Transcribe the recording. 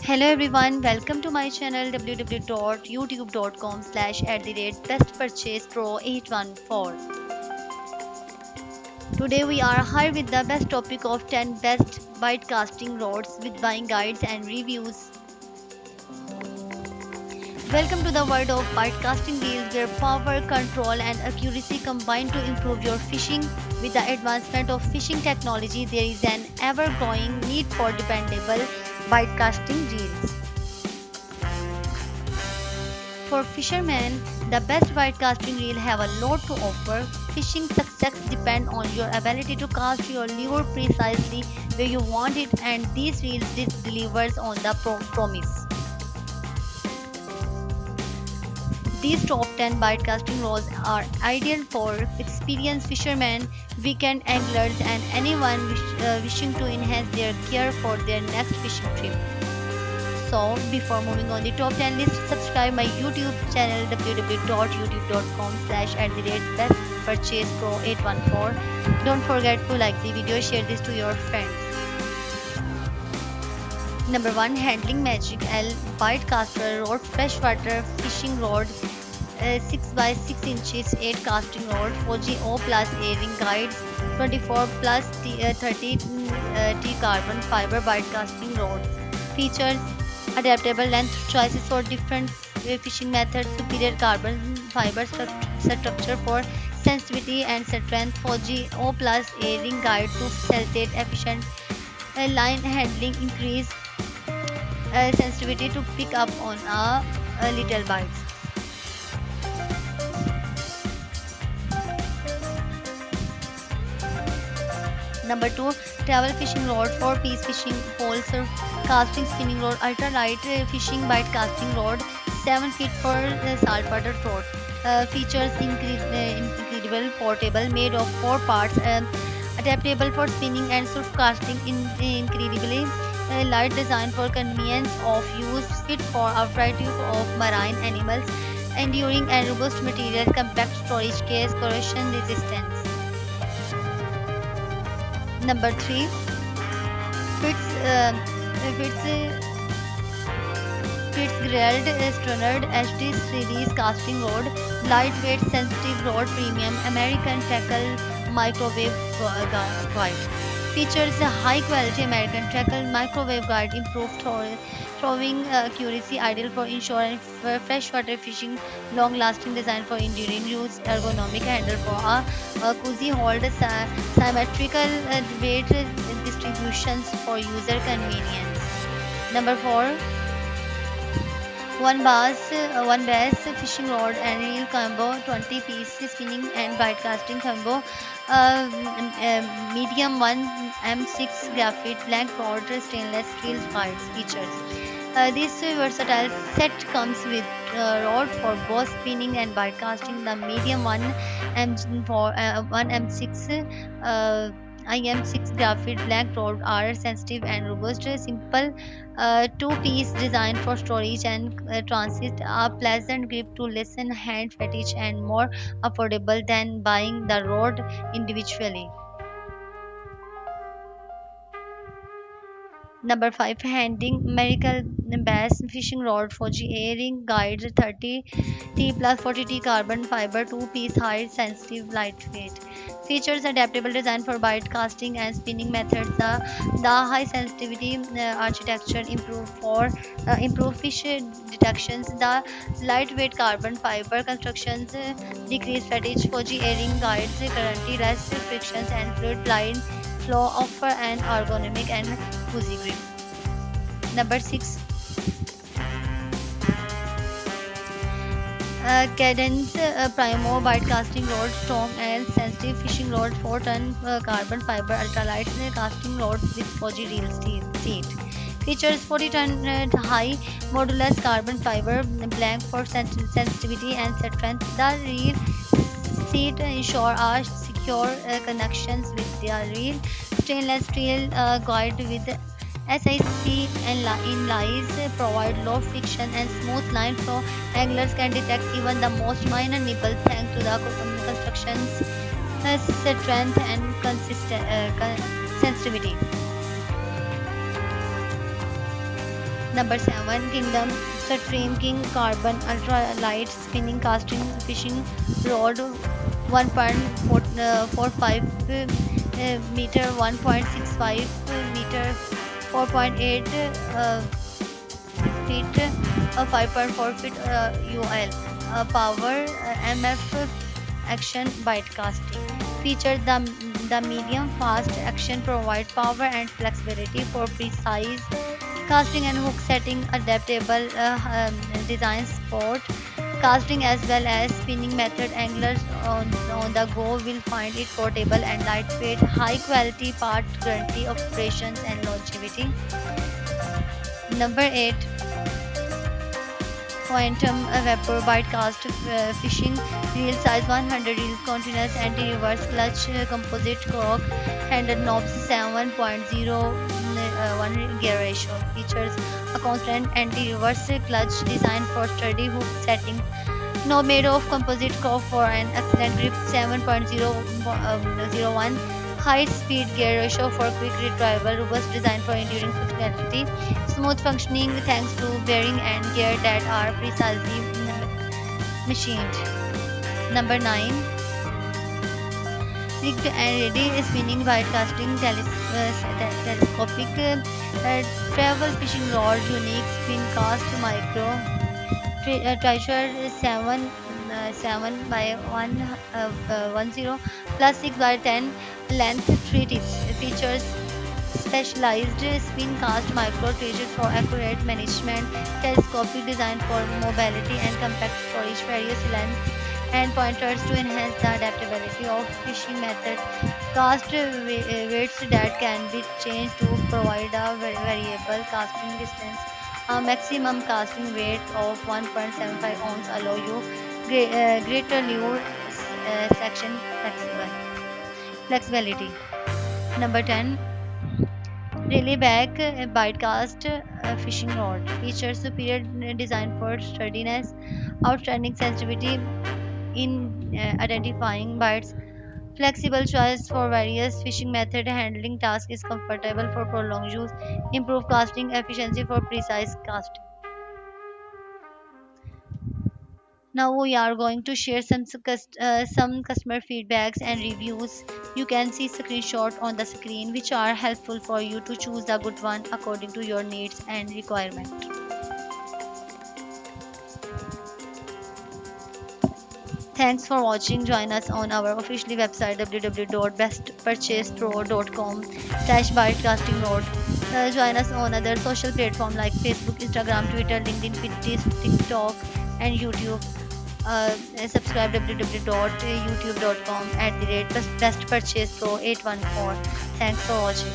Hello everyone, welcome to my channel www.youtube.com/bestpurchasepro814. Today we are here with the best topic of 10 best bite casting rods with buying guides and reviews. Welcome to the world of bite casting reels where power, control and accuracy combine to improve your fishing. With the advancement of fishing technology, there is an ever-growing need for dependable bite casting reels. For fishermen, the best bite casting reel have a lot to offer. Fishing success depends on your ability to cast your lure precisely where you want it, and these reels delivers on the promise. These top 10 bite casting rods are ideal for experienced fishermen, weekend anglers, and anyone wishing to enhance their gear for their next fishing trip. So, before moving on the top 10 list, subscribe my YouTube channel www.youtube.com/bestpurchasepro814. Don't forget to like the video, share this to your friends. Number 1, Handling Magic L Bite Caster Rod Freshwater Fishing Rod, 6 by 6 inches 8 casting rod, Fuji O plus airing guides, 24 plus 30 T carbon fiber bite casting rod. Features: adaptable length choices for different fishing methods, superior carbon fiber structure for sensitivity and strength, Fuji O plus airing guide to facilitate efficient line handling, increase sensitivity to pick up on a little bites. Number 2, travel fishing rod, 4-piece fishing poles, casting spinning rod, ultra light fishing bite casting rod, 7 feet for saltwater trout. Features incredible, portable, made of 4 parts, adaptable for spinning and surf casting, incredibly light, designed for convenience of use, fit for a variety of marine animals, enduring and robust material, compact storage case, corrosion resistance. Number 3, Fitz, Fitz, Fitzgerald Stannard HD series casting rod, lightweight, sensitive rod, premium American tackle microwave guide. Features a high quality American tackle microwave guide, improved throwing accuracy, ideal for inshore and freshwater fishing, long lasting, design for enduring use, ergonomic handle for a cozy hold, symmetrical weight distributions for user convenience. Number 4, one bass fishing rod and reel combo, 20-piece spinning and bite casting combo, medium 1 M6 graphite blank rod, stainless steel guides. Features: this versatile set comes with rod for both spinning and bite casting. The medium 1 M6 IM6 graphite black rod are sensitive and robust, simple, two-piece designed for storage and transit, a pleasant grip to lessen hand fatigue and more affordable than buying the rod individually. Number 5, Handling Miracle Bass Fishing Rod for Airing Guide, 30 T plus 40 T carbon fiber, 2-piece height sensitive lightweight. Features: adaptable design for bite casting and spinning methods. The high sensitivity architecture improve fish detections. The lightweight carbon fiber constructions decrease fatigue. Fuji airing guides guarantee less frictions and fluid line flow, offer an ergonomic and cozy grip. Number 6, Cadence Primo bite casting rod, strong and sensitive fishing rod, 4-ton carbon fiber ultralight casting rod with Fuji reel seat. Features: 40-ton high modulus carbon fiber blank for sensitivity and strength. The reel seat ensure are secure connections with the reel. Stainless steel guide with SIC and inlays provide low friction and smooth line flow. Anglers can detect even the most minor nibble thanks to the construction's strength and sensitivity. Number 7, Kingdom Supreme King Carbon Ultra Light Spinning Casting Fishing Rod 1.45 meter, 1.65 meter, 4.8 feet, 5.4 feet UL. Power MF action bite casting. Feature the medium fast action provide power and flexibility for precise casting and hook setting, adaptable design sport casting as well as spinning method. Anglers on the go will find it portable and lightweight, high quality part guarantee operations and longevity. Number 8, Quantum Vapor Bite Cast Fishing Reel Size 100 Reel Continuous Anti-Reverse Clutch Composite Cork Handle Knobs 7.01 Gear Ratio. Features a constant anti-reverse clutch designed for sturdy hook setting. Knob made of composite cork for an excellent grip. 7.001 high speed gear ratio for quick retrieval. Robust design for enduring functionality. Smooth functioning thanks to bearing and gear that are precisely machined. Number 9, rigged and ready spinning by casting telescopic travel fishing rod, unique spin cast micro treasure 7 by 10 plus 6 by 10 length 3 tips. Features specialized spin cast micro treasure for accurate management, telescopic design for mobility and compact storage, various lengths and pointers to enhance the adaptability of fishing method, cast weights that can be changed to provide a variable casting distance. A maximum casting weight of 1.75 ounce allow you greater lure section flexibility. Number 10, Really back Bitecast fishing rod features superior design for sturdiness, outstanding sensitivity in identifying bites, flexible choice for various fishing method, handling task is comfortable for prolonged use, improve casting efficiency for precise casting. Now we are going to share some customer feedbacks and reviews. You can see screenshot on the screen which are helpful for you to choose the good one according to your needs and requirement. Thanks for watching. Join us on our official website www.bestpurchasepro.com/bytecasting road. Join us on other social platforms like Facebook, Instagram, Twitter, LinkedIn, Pinterest, TikTok, and YouTube. Subscribe www.youtube.com @bestpurchasepro814. Thanks for watching.